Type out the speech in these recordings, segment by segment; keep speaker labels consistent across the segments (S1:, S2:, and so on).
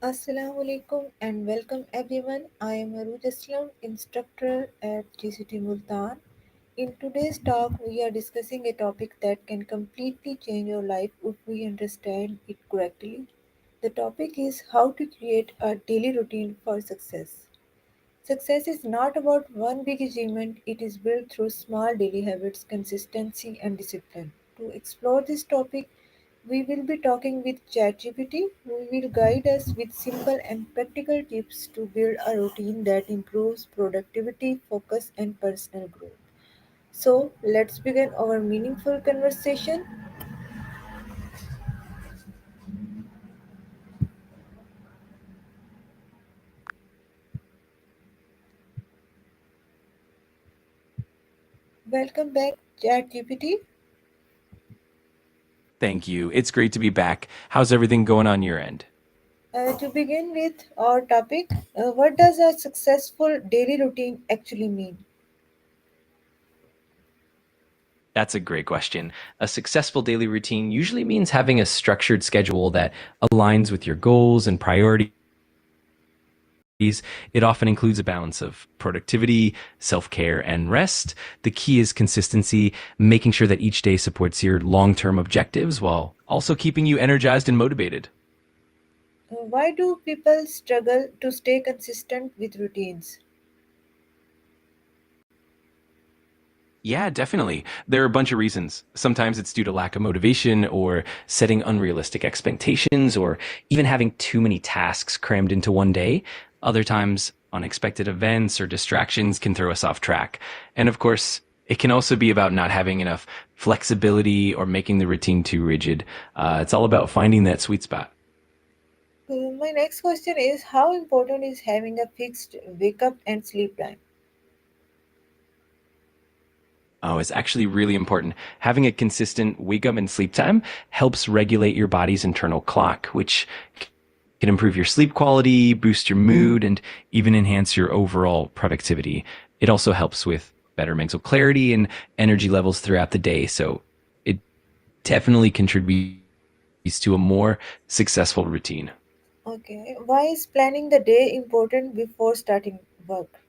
S1: Assalamu alaikum and welcome everyone. I am Urooj Aslam, instructor at GCT Multan. In today's talk, we are discussing a topic that can completely change your life if we understand it correctly. The topic is how to create a daily routine for success. Success is not about one big achievement, it is built through small daily habits, consistency, and discipline. To explore this topic, we will be talking with ChatGPT, who will guide us with simple and practical tips to build a routine that improves productivity, focus, and personal growth. So, let's begin our meaningful conversation. Welcome back, ChatGPT.
S2: Thank you. It's great to be back. How's everything going on your end?
S1: To begin with our topic, what does a successful daily routine actually mean?
S2: That's a great question. A successful daily routine usually means having a structured schedule that aligns with your goals and priorities. It often includes a balance of productivity, self care, and rest. The key is consistency, making sure that each day supports your long term objectives while also keeping you energized and motivated.
S1: Why do people struggle to stay consistent with routines?
S2: Yeah, definitely. There are a bunch of reasons. Sometimes it's due to lack of motivation or setting unrealistic expectations or even having too many tasks crammed into one day. Other times, unexpected events or distractions can throw us off track. And of course, it can also be about not having enough flexibility or making the routine too rigid. It's all about finding that sweet spot.
S1: My next question is, how important is having a fixed wake up and sleep time?
S2: Oh, it's actually really important. Having a consistent wake up and sleep time helps regulate your body's internal clock, which can improve your sleep quality, boost your mood, and even enhance your overall productivity. It also helps with better mental clarity and energy levels throughout the day. So it definitely contributes to a more successful routine.
S1: Okay, why is planning the day important before starting work?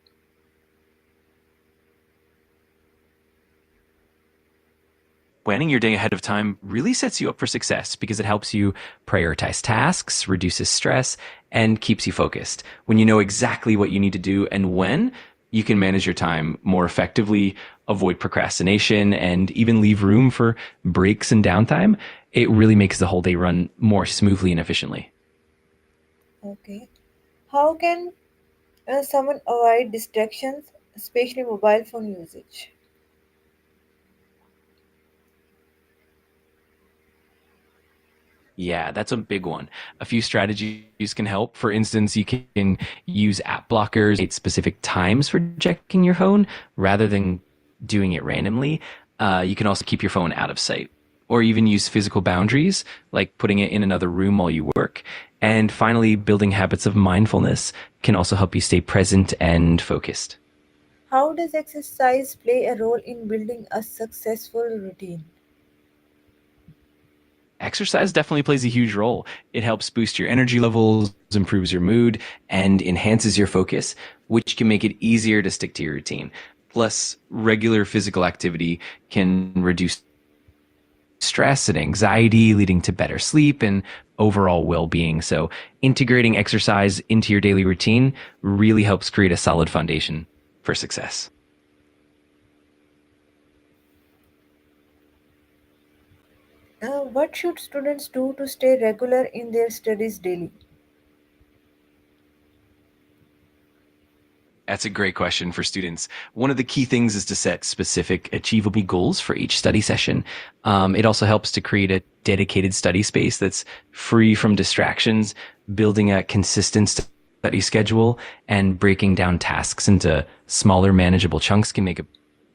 S2: Planning your day ahead of time really sets you up for success because it helps you prioritize tasks, reduces stress, and keeps you focused. When you know exactly what you need to do and when, you can manage your time more effectively, avoid procrastination, and even leave room for breaks and downtime. It really makes the whole day run more smoothly and efficiently.
S1: Okay, how can someone avoid distractions, especially mobile phone usage?
S2: Yeah, that's a big one. A few strategies can help. For instance, you can use app blockers at specific times for checking your phone rather than doing it randomly. You can also keep your phone out of sight or even use physical boundaries, like putting it in another room while you work. And finally, building habits of mindfulness can also help you stay present and focused.
S1: How does exercise play a role in building a successful routine?
S2: Exercise definitely plays a huge role. It helps boost your energy levels, improves your mood, and enhances your focus, which can make it easier to stick to your routine. Plus, regular physical activity can reduce stress and anxiety, leading to better sleep and overall well being. So, integrating exercise into your daily routine really helps create a solid foundation for success.
S1: What should students do to stay regular in their studies daily?
S2: That's a great question for students. One of the key things is to set specific, achievable goals for each study session. It also helps to create a dedicated study space that's free from distractions, building a consistent study schedule, and breaking down tasks into smaller, manageable chunks can make a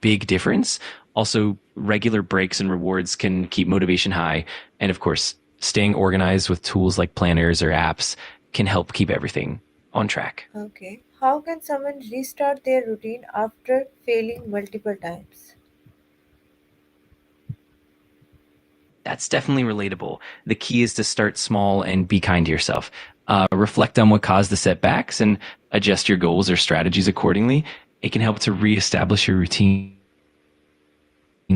S2: big difference. Also, regular breaks and rewards can keep motivation high. And of course, staying organized with tools like planners or apps can help keep everything on track.
S1: Okay. How can someone restart their routine after failing multiple times?
S2: That's definitely relatable. The key is to start small and be kind to yourself. reflect on what caused the setbacks and adjust your goals or strategies accordingly. It can help to reestablish your routine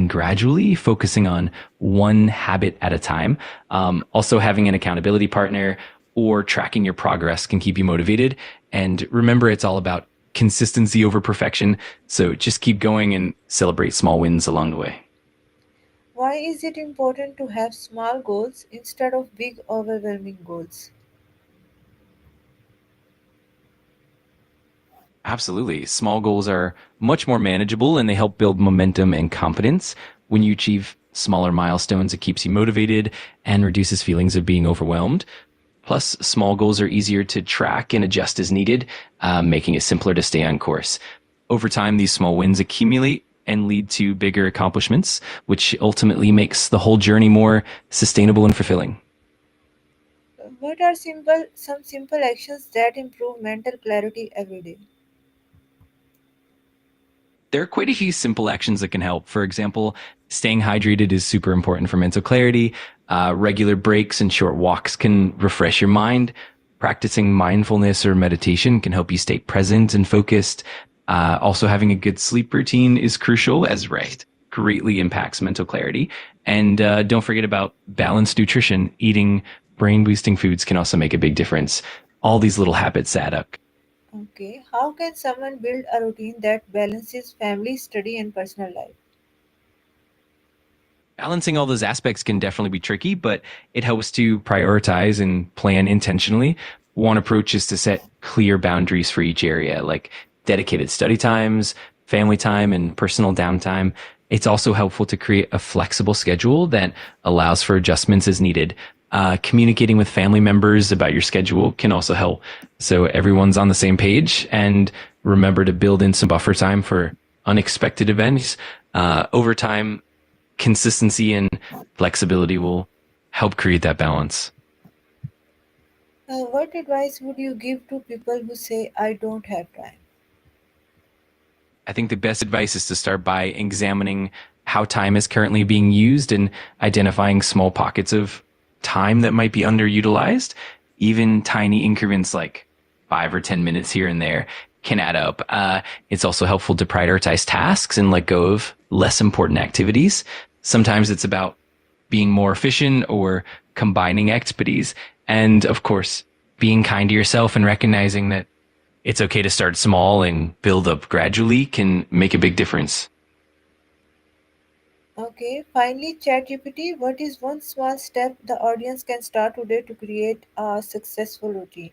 S2: gradually, focusing on one habit at a time. Also, having an accountability partner or tracking your progress can keep you motivated. And remember, it's all about consistency over perfection. So just keep going and celebrate small wins along the way.
S1: Why is it important to have small goals instead of big, overwhelming goals?
S2: Absolutely. Small goals are much more manageable and they help build momentum and confidence. When you achieve smaller milestones, it keeps you motivated and reduces feelings of being overwhelmed. Plus, small goals are easier to track and adjust as needed, making it simpler to stay on course. Over time, these small wins accumulate and lead to bigger accomplishments, which ultimately makes the whole journey more sustainable and fulfilling.
S1: What are some simple actions that improve mental clarity every day?
S2: There are quite a few simple actions that can help. For example, staying hydrated is super important for mental clarity. Regular breaks and short walks can refresh your mind. Practicing mindfulness or meditation can help you stay present and focused. Also, having a good sleep routine is crucial, as rest greatly impacts mental clarity. And don't forget about balanced nutrition. Eating brain boosting foods can also make a big difference. All these little habits add up.
S1: Okay, how can someone build a routine that balances family, study, and personal life?
S2: Balancing all those aspects can definitely be tricky, but it helps to prioritize and plan intentionally. One approach is to set clear boundaries for each area, like dedicated study times, family time, and personal downtime. It's also helpful to create a flexible schedule that allows for adjustments as needed. Communicating with family members about your schedule can also help. So everyone's on the same page, and remember to build in some buffer time for unexpected events. Over time, consistency and flexibility will help create that balance.
S1: What advice would you give to people who say, I don't have time?
S2: I think the best advice is to start by examining how time is currently being used and identifying small pockets of time that might be underutilized. Even tiny increments like 5 or 10 minutes here and there can add up. It's also helpful to prioritize tasks and let go of less important activities. Sometimes it's about being more efficient or combining activities. And of course, being kind to yourself and recognizing that it's okay to start small and build up gradually can make a big difference.
S1: Okay, finally, ChatGPT, what is one small step the audience can start today to create a successful routine?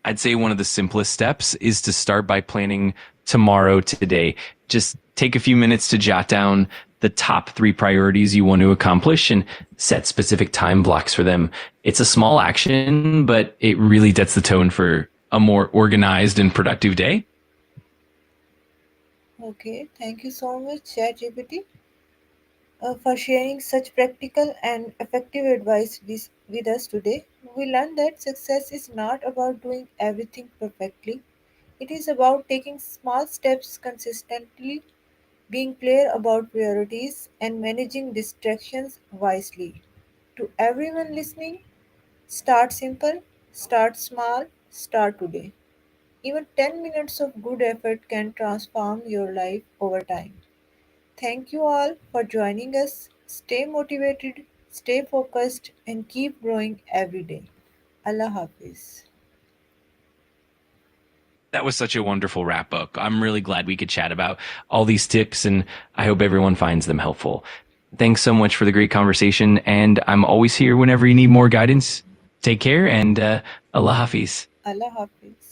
S2: I'd say one of the simplest steps is to start by planning tomorrow today. Just take a few minutes to jot down the top 3 priorities you want to accomplish and set specific time blocks for them. It's a small action, but it really sets the tone for a more organized and productive day.
S1: Okay, thank you so much, ChatGPT, for sharing such practical and effective advice with us today. We learned that success is not about doing everything perfectly, it is about taking small steps consistently, being clear about priorities, and managing distractions wisely. To everyone listening, start simple, start small, start today. Even 10 minutes of good effort can transform your life over time. Thank you all for joining us. Stay motivated, stay focused, and keep growing every day. Allah Hafiz.
S2: That was such a wonderful wrap up. I'm really glad we could chat about all these tips and I hope everyone finds them helpful. Thanks so much for the great conversation. And I'm always here whenever you need more guidance. Take care and Allah Hafiz.
S1: Allah Hafiz.